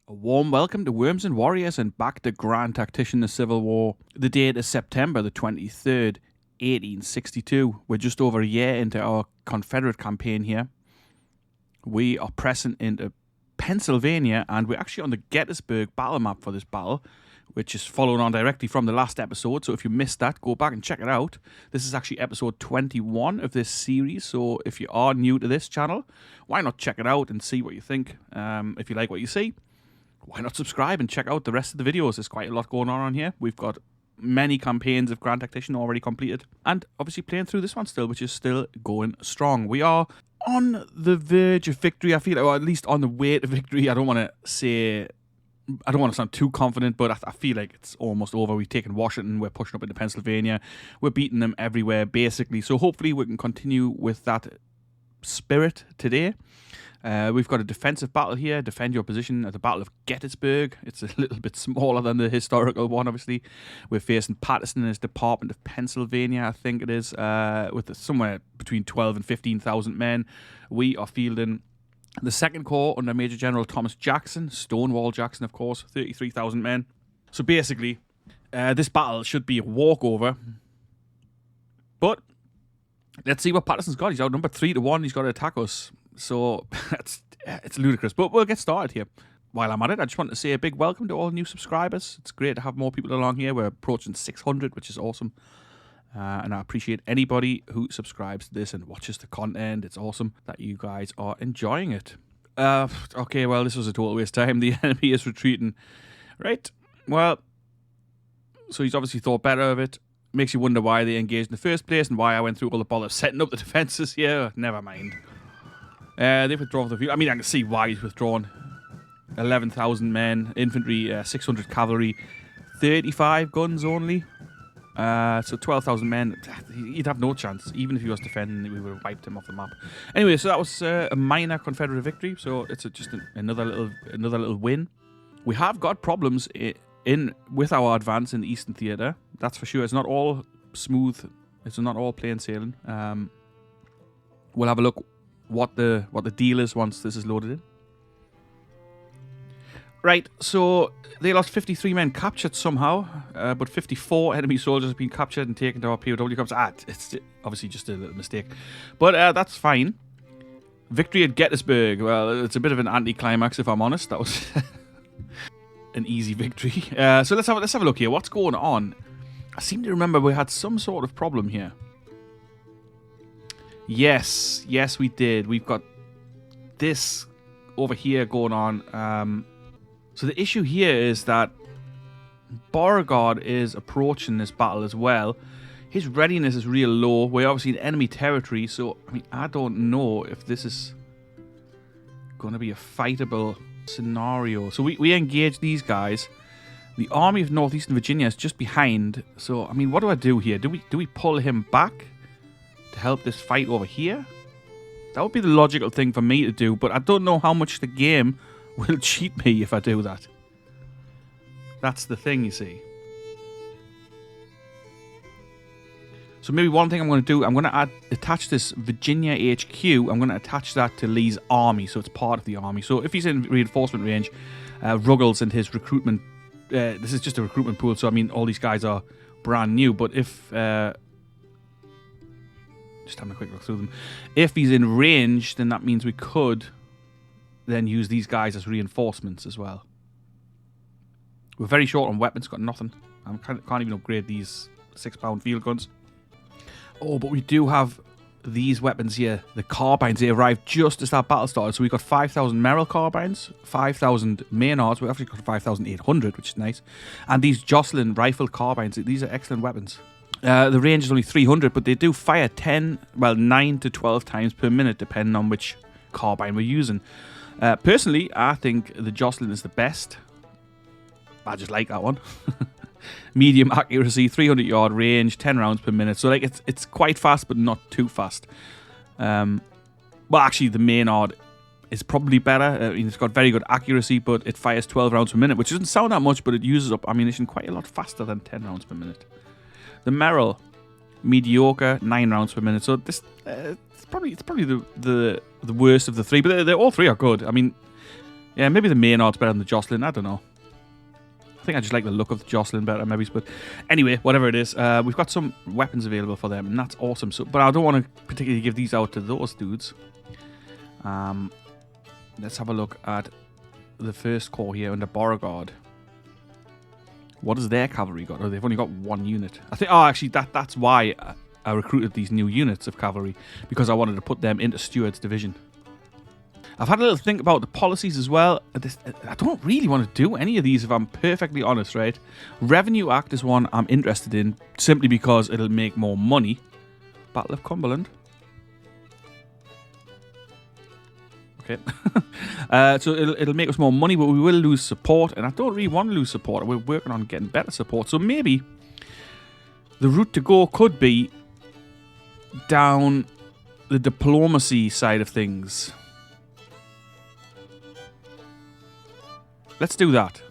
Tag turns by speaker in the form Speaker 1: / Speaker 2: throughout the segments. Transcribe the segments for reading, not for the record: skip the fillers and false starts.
Speaker 1: A warm welcome to Worms and Warriors and back to Grand Tactician the Civil War. The date is September the 23rd, 1862. We're just over a year into our Confederate campaign here. We are pressing into Pennsylvania and we're actually on the Gettysburg battle map for this battle, which is following on directly from the last episode. So if you missed that, go back and check it out. This is actually episode 21 of this series. So if you are new to this channel, why not check it out and see what you think? If you like what you see, why not subscribe and check out the rest of the videos? There's quite a lot going on here. We've got many campaigns of Grand Tactician already completed. And obviously playing through this one still, which is still going strong. We are on the verge of victory, I feel, or at least on the way to victory. I don't want to sound too confident, but I feel like it's almost over. We've taken Washington. We're pushing up into Pennsylvania. We're beating them everywhere, basically. So hopefully we can continue with that spirit today. We've got a defensive battle here. Defend your position at the Battle of Gettysburg. It's a little bit smaller than the historical one, obviously. We're facing Patterson and his Department of Pennsylvania, I think it is, with somewhere between 12 and 15,000 men. We are fielding the 2nd Corps under Major General Thomas Jackson, Stonewall Jackson, of course, 33,000 men. So basically, this battle should be a walkover. But let's see what Patterson's got. He's outnumbered 3-1. He's got to attack us. So it's ludicrous. But we'll get started here. While I'm at it, I just want to say a big welcome to all new subscribers. It's great to have more people along here. We're approaching 600, which is awesome. And I appreciate anybody who subscribes to this and watches the content. It's awesome that you guys are enjoying it. Okay, well, this was a total waste of time. The enemy is retreating. Right, well, so he's obviously thought better of it. Makes you wonder why they engaged in the first place and why I went through all the bother of setting up the defences here. Never mind. They've withdrawn from the field. I mean, I can see why he's withdrawn. 11,000 men, infantry, 600 cavalry, 35 guns only. So 12,000 men. He'd have no chance. Even if he was defending, we would have wiped him off the map. Anyway, so that was a minor Confederate victory. So it's just another little win. We have got problems with our advance in the Eastern Theatre. That's for sure. It's not all smooth. It's not all plain sailing. We'll have a look what the deal is once this is loaded in. Right, so they lost 53 men captured somehow, but 54 enemy soldiers have been captured and taken to our POW camps. It's obviously just a little mistake, but that's fine. Victory at Gettysburg. Well, it's a bit of an anticlimax, if I'm honest. That was an easy victory. So let's have a look here. What's going on? I seem to remember we had some sort of problem here. Yes, we did. We've got this over here going on. So the issue here is that Beauregard is approaching this battle as well. His readiness is real low. We're obviously in enemy territory, so I mean, I don't know if this is going to be a fightable scenario. So we engage these guys. The Army of Northeastern Virginia is just behind. So I mean, what do I do here? Do we pull him back to help this fight over here? That would be the logical thing for me to do, but I don't know how much the game will cheat me if I do that. That's the thing, you see. So maybe one thing I'm going to do, I'm going to attach this Virginia HQ. I'm going to attach that to Lee's army, so it's part of the army. So if he's in reinforcement range, Ruggles and his recruitment, this is just a recruitment pool, so I mean all these guys are brand new, but if just having a quick look through them. If he's in range, then that means we could then use these guys as reinforcements as well. We're very short on weapons, got nothing. I can't even upgrade these 6-pound field guns. Oh, but we do have these weapons here. The carbines, they arrived just as that battle started. So we got 5,000 Merrill carbines, 5,000 Maynards. We actually got 5,800, which is nice. And these Jocelyn rifle carbines, these are excellent weapons. The range is only 300, but they do fire 9 to 12 times per minute, depending on which carbine we're using. Personally, I think the Jocelyn is the best. I just like that one. Medium accuracy, 300-yard range, 10 rounds per minute. So like it's quite fast, but not too fast. Well, actually, the Maynard is probably better. I mean, it's got very good accuracy, but it fires 12 rounds per minute, which doesn't sound that much, but it uses up ammunition quite a lot faster than 10 rounds per minute. The Merrill, mediocre, 9 rounds per minute. So this it's probably the worst of the three, but they're all three are good. I mean, Yeah, maybe the Maynard's better than the Jocelyn. I don't know. I think I just like the look of the Jocelyn better, maybe. But anyway, whatever it is, we've got some weapons available for them, and that's awesome. So, but I don't want to particularly give these out to those dudes. Let's have a look at the first corps here under Beauregard. What has their cavalry got? Oh, they've only got 1 unit. I think. Oh, actually, that's why I recruited these new units of cavalry, because I wanted to put them into Stuart's division. I've had a little think about the policies as well. I don't really want to do any of these, if I'm perfectly honest, right? Revenue Act is one I'm interested in, simply because it'll make more money. Battle of Cumberland. Okay. So it'll make us more money, but we will lose support, and I don't really want to lose support. We're working on getting better support. So maybe the route to go could be down the diplomacy side of things. Let's do that.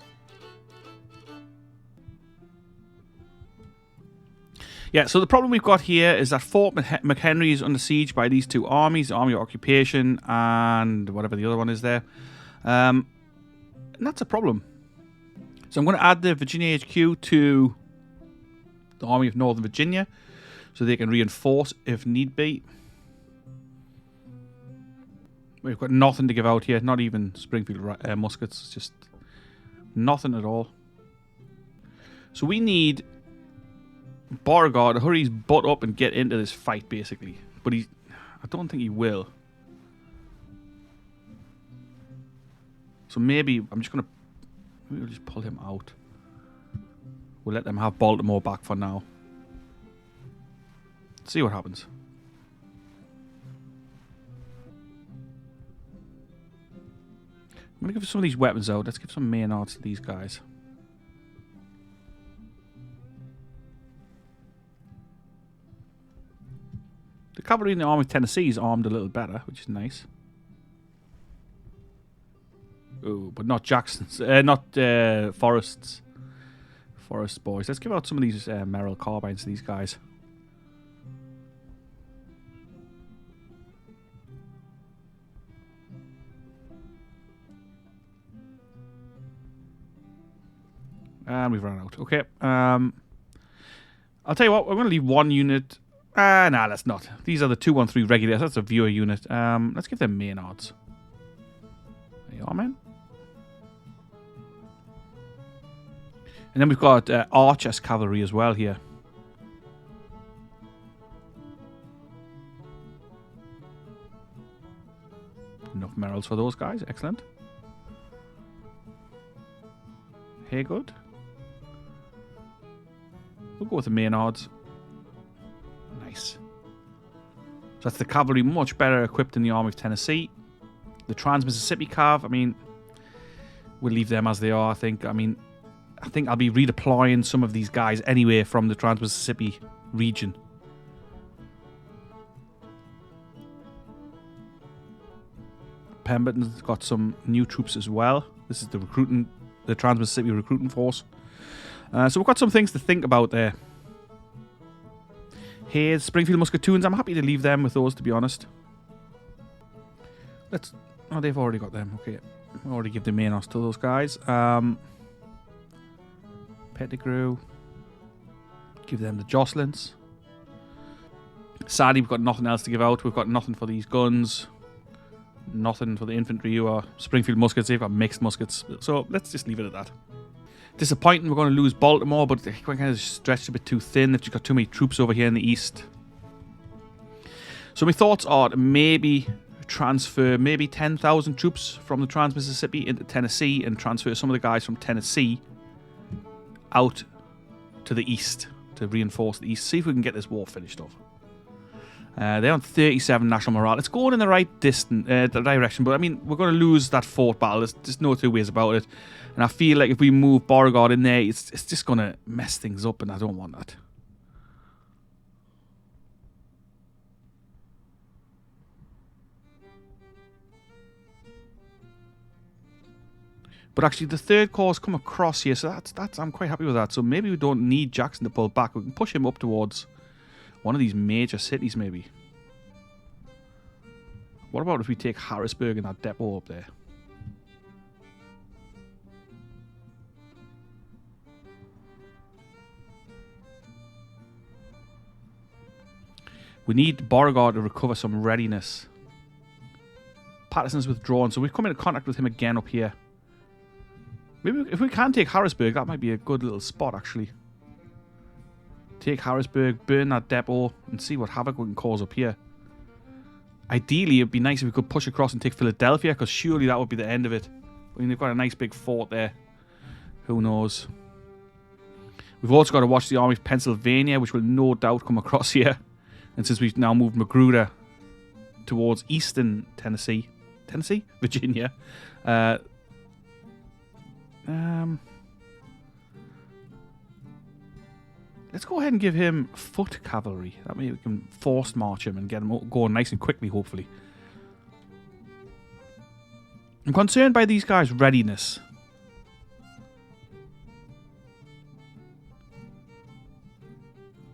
Speaker 1: Yeah, so the problem we've got here is that Fort McHenry is under siege by these 2 armies, Army of Occupation and whatever the other one is there. And that's a problem. So I'm going to add the Virginia HQ to the Army of Northern Virginia so they can reinforce if need be. We've got nothing to give out here, not even Springfield muskets, it's just nothing at all. So we need Beauregard to hurry his butt up and get into this fight, basically. But I don't think he will. So maybe maybe we'll just pull him out. We'll let them have Baltimore back for now. See what happens. I'm going to give some of these weapons out. Let's give some Maynards to these guys. The cavalry in the Army of Tennessee is armed a little better, which is nice. Oh, but not Jackson's. Not Forrest's. Forrest boys. Let's give out some of these Merrill carbines to these guys. And we've run out. Okay. I'll tell you what. We're going to leave 1 unit. Nah, let's not. These are the 213 regulars. That's a viewer unit. Let's give them Maynards. There you are, man. And then we've got Archer's cavalry as well here. Enough Merrills for those guys. Excellent. Haygood. We'll go with the Maynards. Nice. So that's the cavalry, much better equipped than the Army of Tennessee. The Trans-Mississippi Cav, I mean, we'll leave them as they are, I think. I mean, I think I'll be redeploying some of these guys anyway from the Trans-Mississippi region. Pemberton's got some new troops as well. This is the Trans-Mississippi recruiting force. So we've got some things to think about there. Here's Springfield Musketoons. I'm happy to leave them with those, to be honest. Oh, they've already got them. Okay. I'll already give the Maynards to those guys. Pettigrew. Give them the Jocelyn's. Sadly, we've got nothing else to give out. We've got nothing for these guns. Nothing for the infantry or Springfield muskets. They've got mixed muskets. So let's just leave it at that. Disappointing, we're going to lose Baltimore, but we're kind of stretched a bit too thin. They've just got too many troops over here in the east. So my thoughts are to maybe transfer maybe 10,000 troops from the Trans-Mississippi into Tennessee and transfer some of the guys from Tennessee out to the east to reinforce the east. See if we can get this war finished off. They're on 37 national morale. It's going in the right direction, but I mean, we're going to lose that fort battle. There's no two ways about it. And I feel like if we move Beauregard in there, it's just going to mess things up, and I don't want that. But actually, the third corps come across here, so that's I'm quite happy with that. So maybe we don't need Jackson to pull back. We can push him up towards one of these major cities, maybe. What about if we take Harrisburg and that depot up there? We need Beauregard to recover some readiness. Patterson's withdrawn, so we've come into contact with him again up here. Maybe if we can take Harrisburg, that might be a good little spot, actually. Take Harrisburg, burn that depot, and see what havoc we can cause up here. Ideally, it'd be nice if we could push across and take Philadelphia, because surely that would be the end of it. I mean, they've got a nice big fort there. Who knows? We've also got to watch the Army of Pennsylvania, which will no doubt come across here. And since we've now moved Magruder towards eastern Tennessee, Virginia, let's go ahead and give him foot cavalry. That way we can force march him and get him going nice and quickly, hopefully. I'm concerned by these guys' readiness.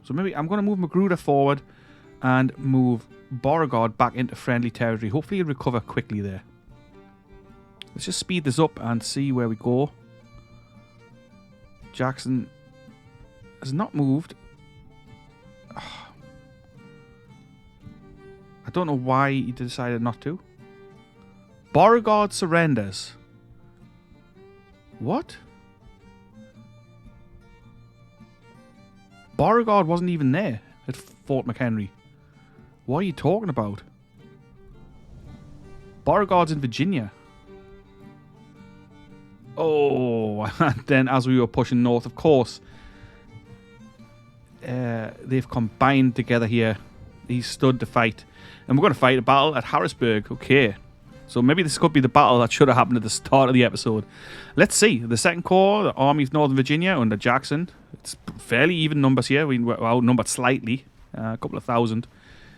Speaker 1: So maybe I'm going to move Magruder forward and move Beauregard back into friendly territory. Hopefully he'll recover quickly there. Let's just speed this up and see where we go. Jackson has not moved. I don't know why he decided not to. Beauregard surrenders. What? Beauregard wasn't even there at Fort McHenry. What are you talking about? Beauregard's in Virginia. Oh, and then as we were pushing north, of course, they've combined together here. He stood to fight. And we're going to fight a battle at Harrisburg. Okay. So maybe this could be the battle that should have happened at the start of the episode. Let's see. The 2nd Corps, the Army of Northern Virginia under Jackson. It's fairly even numbers here. We're outnumbered slightly. A couple of thousand.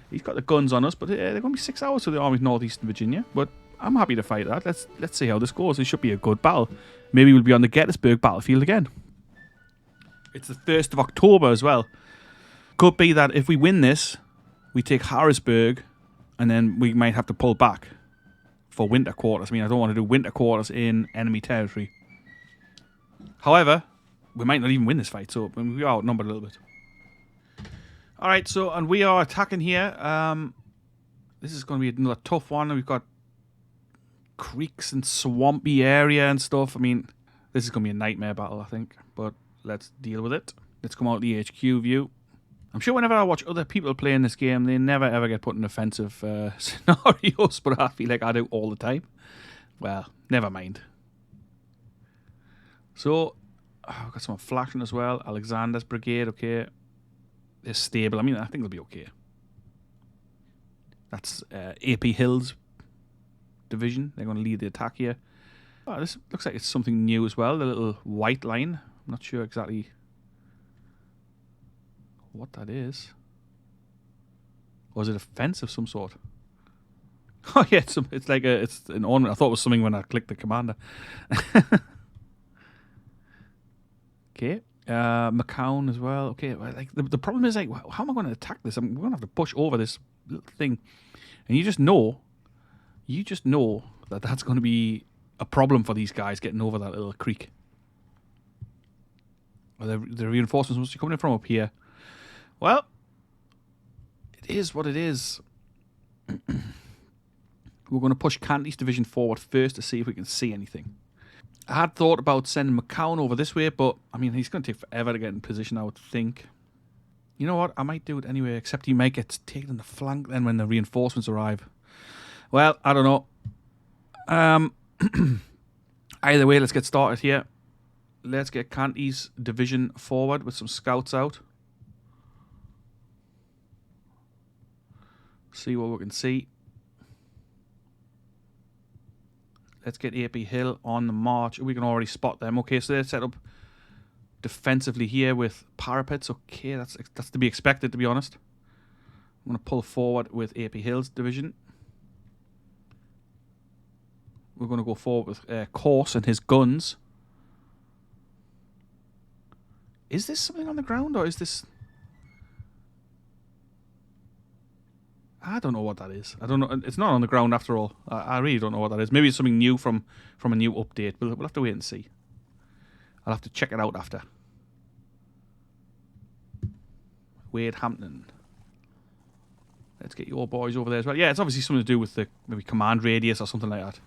Speaker 1: He's got the guns on us, but they're going to be 6 hours for the Army of Northeastern Virginia. But I'm happy to fight that. Let's see how this goes. It should be a good battle. Maybe we'll be on the Gettysburg battlefield again. It's the 1st of October as well. Could be that if we win this, we take Harrisburg, and then we might have to pull back for winter quarters. I mean, I don't want to do winter quarters in enemy territory. However, we might not even win this fight, so we are outnumbered a little bit. Alright, so, and we are attacking here. This is going to be another tough one. We've got creeks and swampy area and stuff. I mean, this is going to be a nightmare battle, I think. But let's deal with it. Let's come out the HQ view. I'm sure whenever I watch other people playing this game, they never ever get put in offensive scenarios, but I feel like I do all the time. Well, never mind. So, I've got some flashing as well. Alexander's brigade, okay. They're stable. I mean, I think they'll be okay. That's AP Hill's division. They're going to lead the attack here. Oh, this looks like it's something new as well. The little white line. I'm not sure exactly what that is. Or is it a fence of some sort? Oh yeah, it's like it's an ornament. I thought it was something when I clicked the commander. Okay. McCown as well. Okay, like the problem is, like, how am I going to attack this? We're going to have to push over this little thing, and you just know that that's going to be a problem for these guys getting over that little creek. Well, the reinforcements must be coming in from up here. Well, it is what it is. We're going to push Canty's division forward first to see if we can see anything. I had thought about sending McCown over this way, but, I mean, he's going to take forever to get in position, I would think. You know what? I might do it anyway, except he might get taken in the flank then when the reinforcements arrive. Well, I don't know. Either way, let's get started here. Let's get Canty's division forward with some scouts out. See what we can see. Let's get AP Hill on the march. We can already spot them. Okay, so they're set up defensively here with parapets. Okay, that's to be expected, to be honest. I'm going to pull forward with AP Hill's division. We're going to go forward with Corse and his guns. Is this something on the ground, or is this... I don't know what that is. I don't know. It's not on the ground after all. I really don't know what that is. Maybe it's something new from a new update. We'll have to wait and see. I'll have to check it out after. Wade Hampton. Let's get your boys over there as well. Yeah, it's obviously something to do with the maybe command radius or something like that.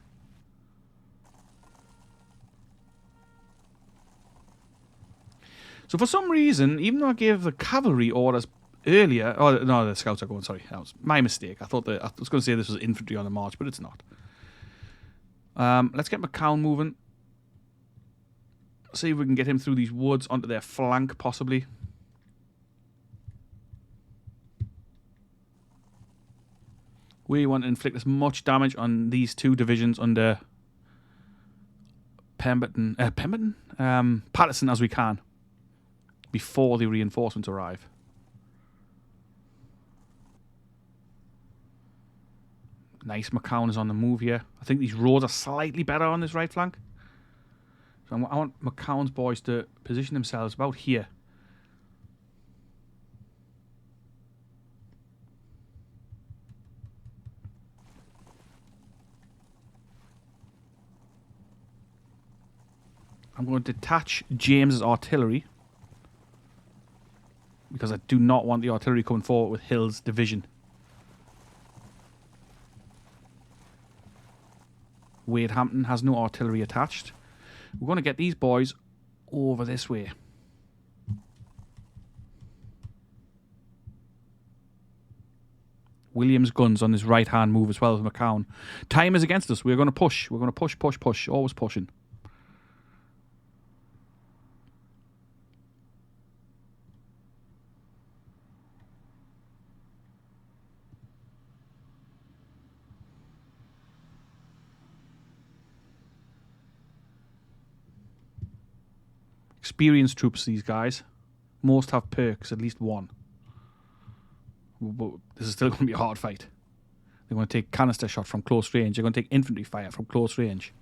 Speaker 1: So for some reason, even though I gave the cavalry orders earlier... Oh, no, the scouts are going, sorry. That was my mistake. I was going to say this was infantry on the march, but it's not. Let's get McCown moving. See if we can get him through these woods onto their flank, possibly. We want to inflict as much damage on these two divisions under Patterson as we can before the reinforcements arrive. Nice, McCown is on the move here. I think these roads are slightly better on this right flank. So I want McCown's boys to position themselves about here. I'm going to detach James's artillery because I do not want the artillery coming forward with Hill's division. Wade Hampton has no artillery attached. We're going to get these boys over this way. Williams' guns on this right-hand move as well as McCown. Time is against us. We're going to push. We're going to push, push, push. Always pushing. Experienced troops, these guys. Most have perks, at least one. But this is still going to be a hard fight. They're going to take canister shot from close range. They're going to take infantry fire from close range.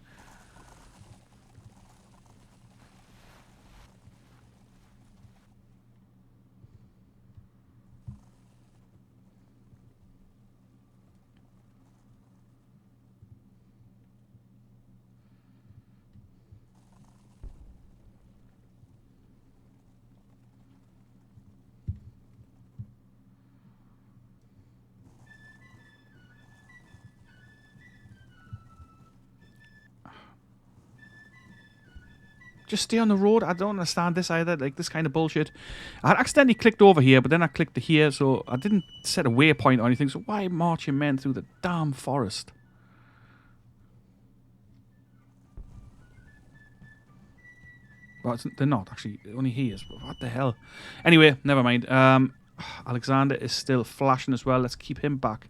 Speaker 1: Just stay on the road. I don't understand this either. Like, this kind of bullshit. I accidentally clicked over here, but then I clicked to here, so I didn't set a waypoint or anything. So why march your men through the damn forest? Well, they're not, actually. Only he is. What the hell? Anyway, never mind. Alexander is still flashing as well. Let's keep him back.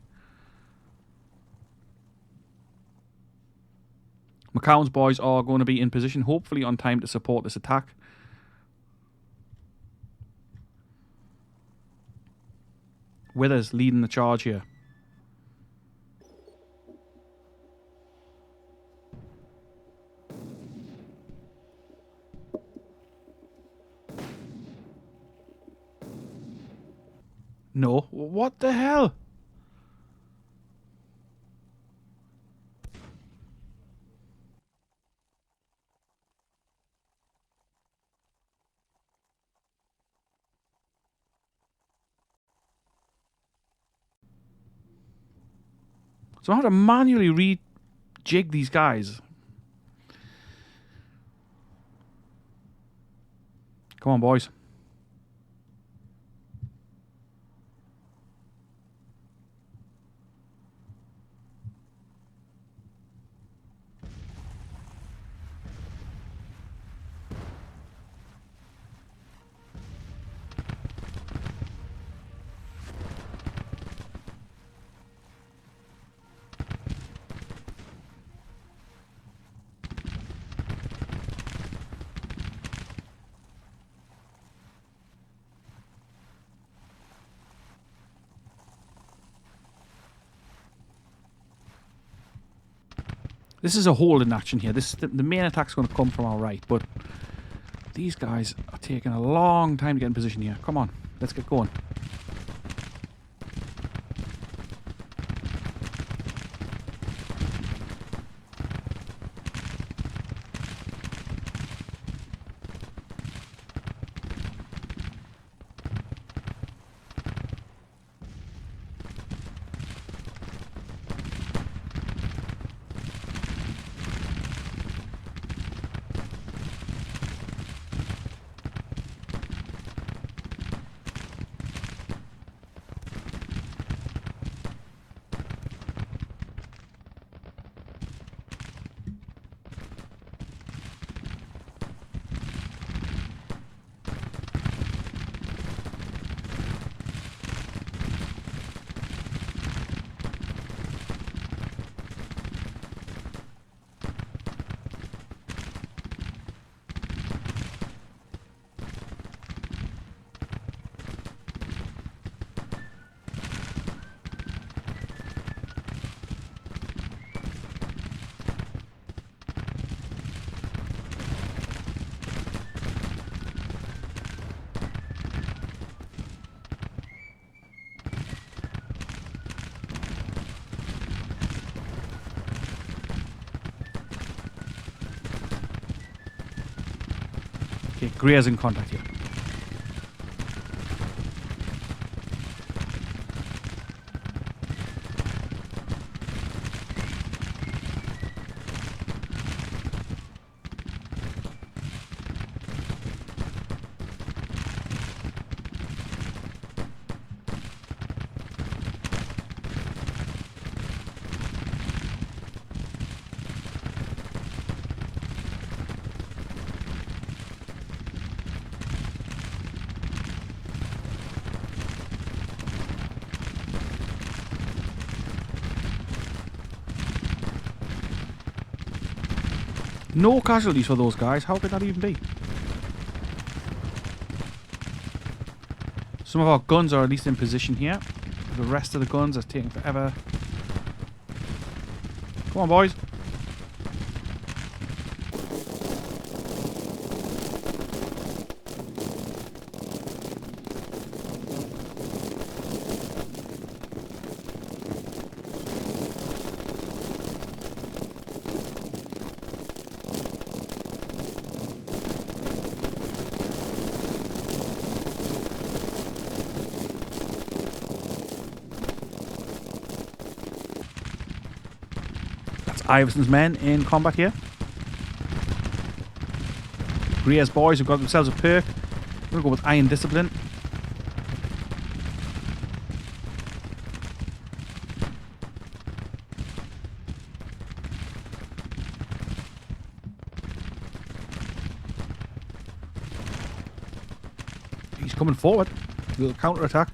Speaker 1: McCown's boys are going to be in position, hopefully on time to support this attack. Withers leading the charge here. No, what the hell? So I have to manually rejig these guys. Come on, boys. This is a holding action here. The main attack's going to come from our right, but these guys are taking a long time to get in position here. Come on, let's get going. Okay, Greer's in contact here. No casualties for those guys. How could that even be? Some of our guns are at least in position here. The rest of the guns are taking forever. Come on, boys. Iverson's men in combat here. Greer's boys have got themselves a perk. I'm going to go with Iron Discipline. He's coming forward. A little counter attack.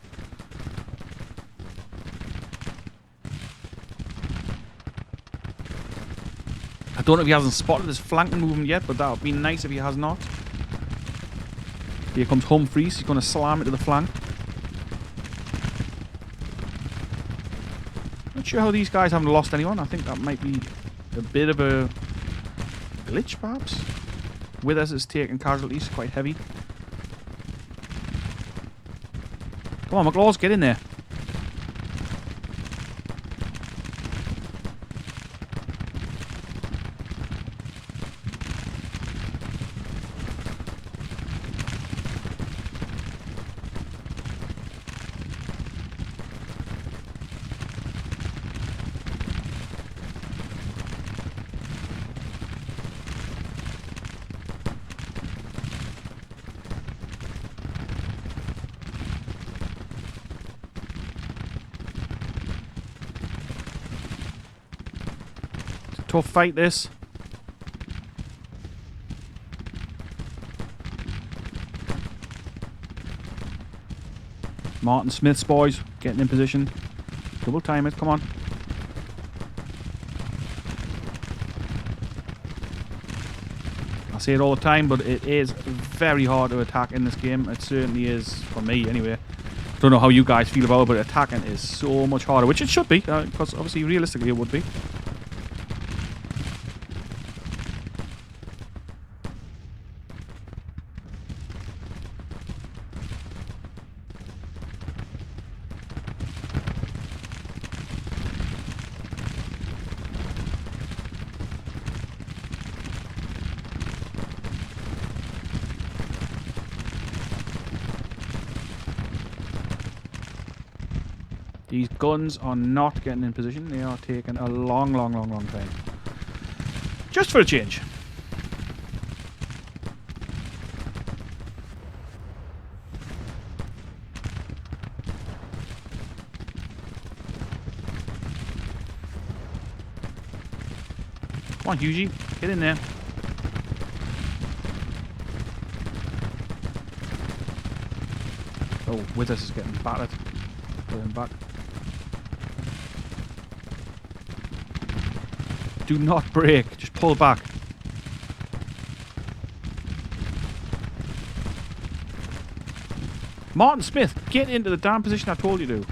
Speaker 1: I don't know if he hasn't spotted his flanking movement yet, but that would be nice if he has not. Here comes Humphreys. He's going to slam it to the flank. Not sure how these guys haven't lost anyone. I think that might be a bit of a glitch, perhaps. Withers is taking casualties, quite heavy. Come on, McLaws, get in there. Tough fight, this. Martin Smith's boys getting in position. Double time it, come on. I say it all the time, but it is very hard to attack in this game. It certainly is for me, anyway. Don't know how you guys feel about it, but attacking is so much harder, which it should be, because obviously realistically it would be. These guns are not getting in position. They are taking a long time. Just for a change. Come on, Hughie. Get in there. Oh, Withers is getting battered. Put him back. Do not break. Just pull back. Martin Smith, get into the damn position I told you to.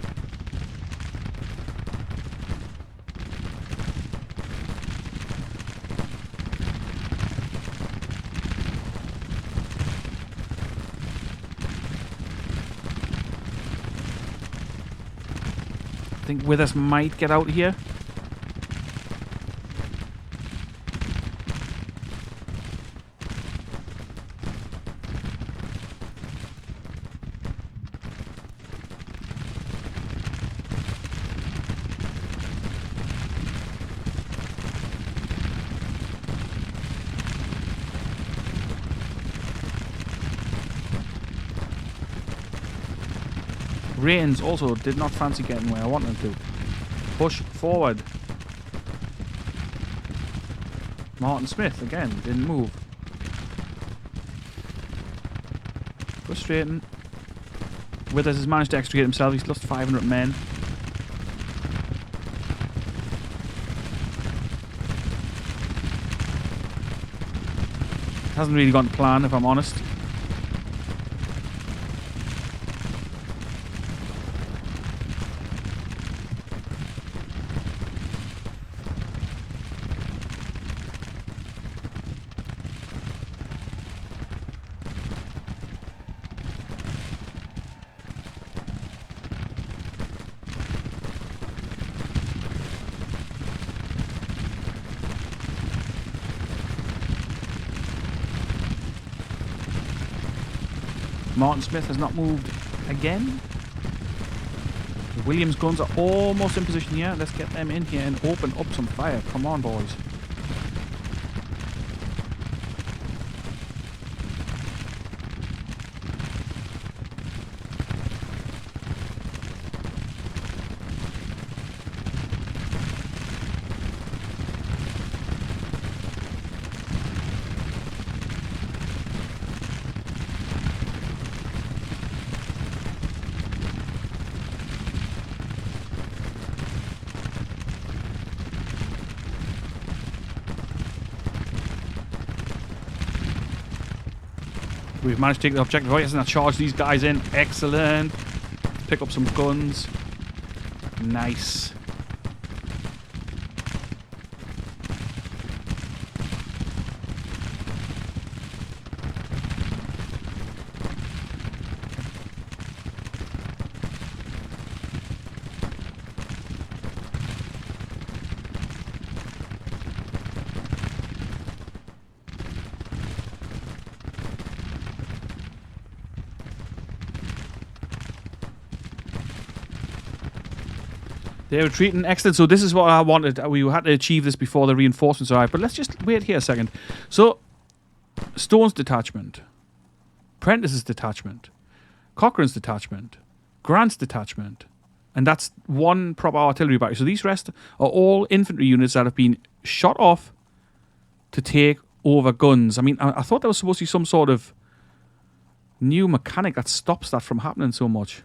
Speaker 1: I think Withers might get out here. Rains also did not fancy getting where I wanted them to. Push forward. Martin Smith, again, didn't move. Frustrating. Withers has managed to extricate himself. He's lost 500 men. Hasn't really gone to plan, if I'm honest. Martin Smith has not moved again. The Williams guns are almost in position here. Let's get them in here and open up some fire. Come on, boys. We've managed to take the objective. Oh, yes, and I charge these guys in. Excellent. Pick up some guns. Nice. They're retreating. Excellent. So this is what I wanted. We had to achieve this before the reinforcements arrived. But let's just wait here a second. So, Stone's detachment. Prentice's detachment. Cochrane's detachment. Grant's detachment. And that's one proper artillery battery. So these rest are all infantry units that have been shot off to take over guns. I mean, I thought there was supposed to be some sort of new mechanic that stops that from happening so much.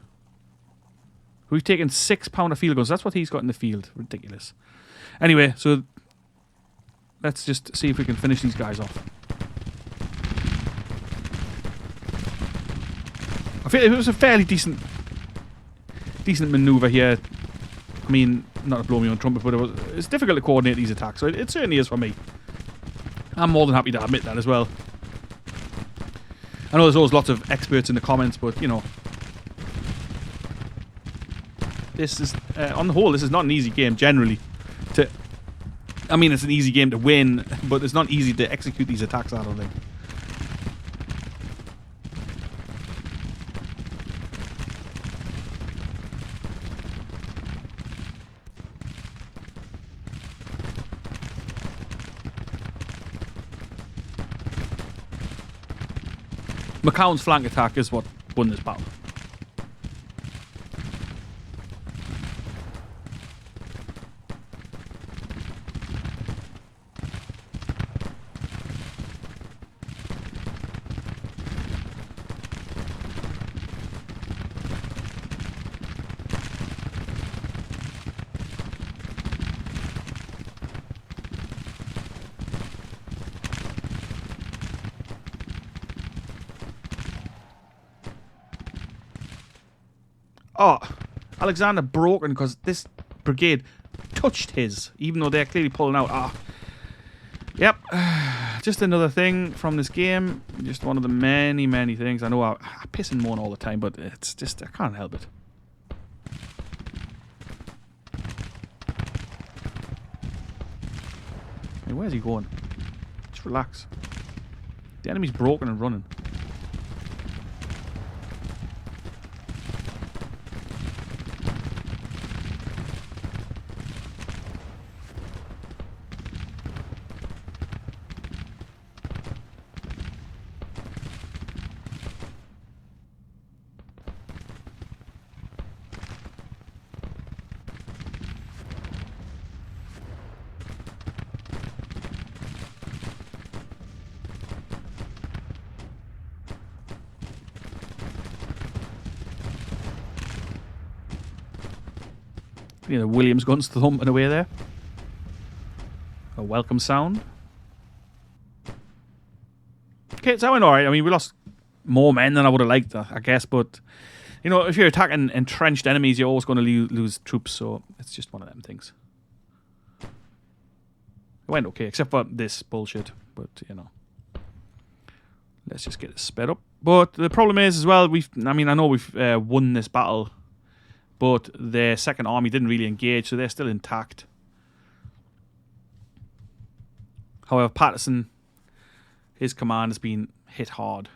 Speaker 1: We've taken 6-pounder field guns. That's what he's got in the field. Ridiculous. Anyway, so let's just see if we can finish these guys off. I feel it was a fairly decent maneuver here. I mean, not to blow me on trumpet, but it's difficult to coordinate these attacks. So it certainly is for me. I'm more than happy to admit that as well. I know there's always lots of experts in the comments, but you know. This is, on the whole, this is not an easy game generally. I mean, it's an easy game to win, but it's not easy to execute these attacks, I don't think. McCown's flank attack is what won this battle. Oh, Alexander broken because this brigade touched his, even though they're clearly pulling out. Ah, yep. Just another thing from this game. Just one of the many, many things. I know I piss and moan all the time, but it's just, I can't help it. Hey, where's he going? Just relax. The enemy's broken and running. You know, the Williams guns thumping away there. A welcome sound. Okay, so I went alright. I mean, we lost more men than I would have liked, I guess, but you know, if you're attacking entrenched enemies, you're always going to lose troops, so it's just one of them things. It went okay, except for this bullshit, but you know. Let's just get it sped up. But the problem is as well, I know we've won this battle, but their second army didn't really engage, so they're still intact. However, Patterson, his command has been hit hard.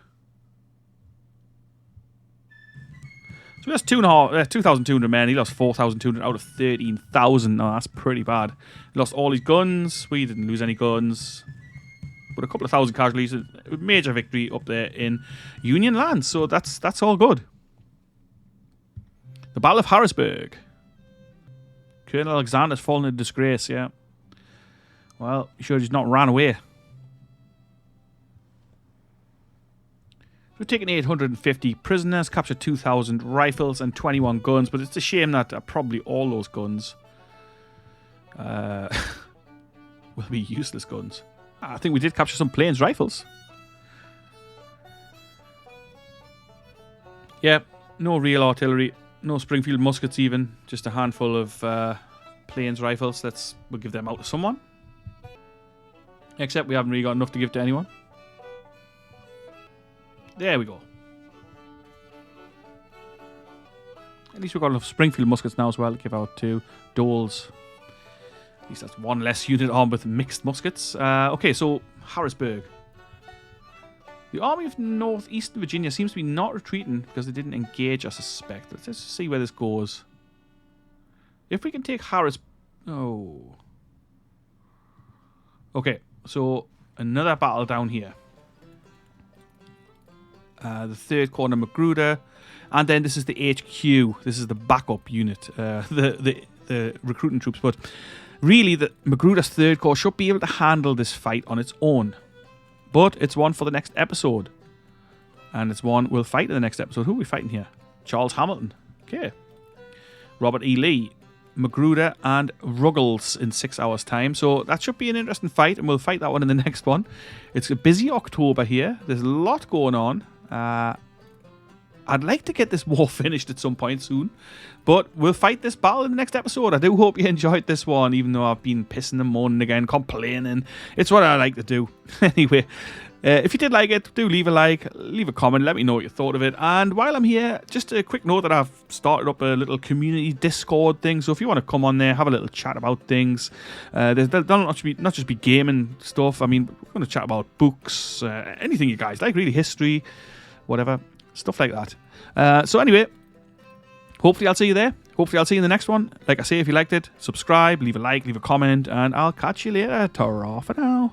Speaker 1: So we lost 2,200 men. He lost 4,200 out of 13,000. Now that's pretty bad. He lost all his guns. We didn't lose any guns. But a couple of thousand casualties. A major victory up there in Union lands. So that's all good. The Battle of Harrisburg. Colonel Alexander's fallen into disgrace, yeah. Well, you sure he's not ran away. We've taken 850 prisoners, captured 2,000 rifles and 21 guns, but it's a shame that probably all those guns will be useless guns. I think we did capture some plains rifles. Yeah, no real artillery, no Springfield muskets even, just a handful of plains rifles. We'll give them out to someone. Except we haven't really got enough to give to anyone. There we go. At least we've got enough Springfield muskets now as well to give out to Doles. At least that's one less unit armed with mixed muskets. Okay, so Harrisburg. The Army of Northeastern Virginia seems to be not retreating because they didn't engage, I suspect. Let's just see where this goes. If we can take Harrisburg... Oh. Okay, so another battle down here. The 3rd Corps Magruder, and then this is the HQ. This is the backup unit, the recruiting troops. But really, the Magruder's 3rd Corps should be able to handle this fight on its own. But it's one for the next episode, and it's one we'll fight in the next episode. Who are we fighting here? Charles Hamilton. Okay. Robert E. Lee, Magruder, and Ruggles in 6 hours' time. So that should be an interesting fight, and we'll fight that one in the next one. It's a busy October here. There's a lot going on. I'd like to get this war finished at some point soon, but we'll fight this battle in the next episode. I do hope you enjoyed this one, even though I've been pissing and moaning again, complaining. It's what I like to do. Anyway, if you did like it, do leave a like, leave a comment, let me know what you thought of it. And while I'm here, just a quick note that I've started up a little community Discord thing, so if you want to come on there, have a little chat about things. There'll not just be gaming stuff. I mean, we're going to chat about books, anything you guys like, really, history, whatever, stuff like that. So anyway, hopefully I'll see you there. Hopefully I'll see you in the next one. Like I say, if you liked it, subscribe, leave a like, leave a comment, and I'll catch you later. Ta-ra for now.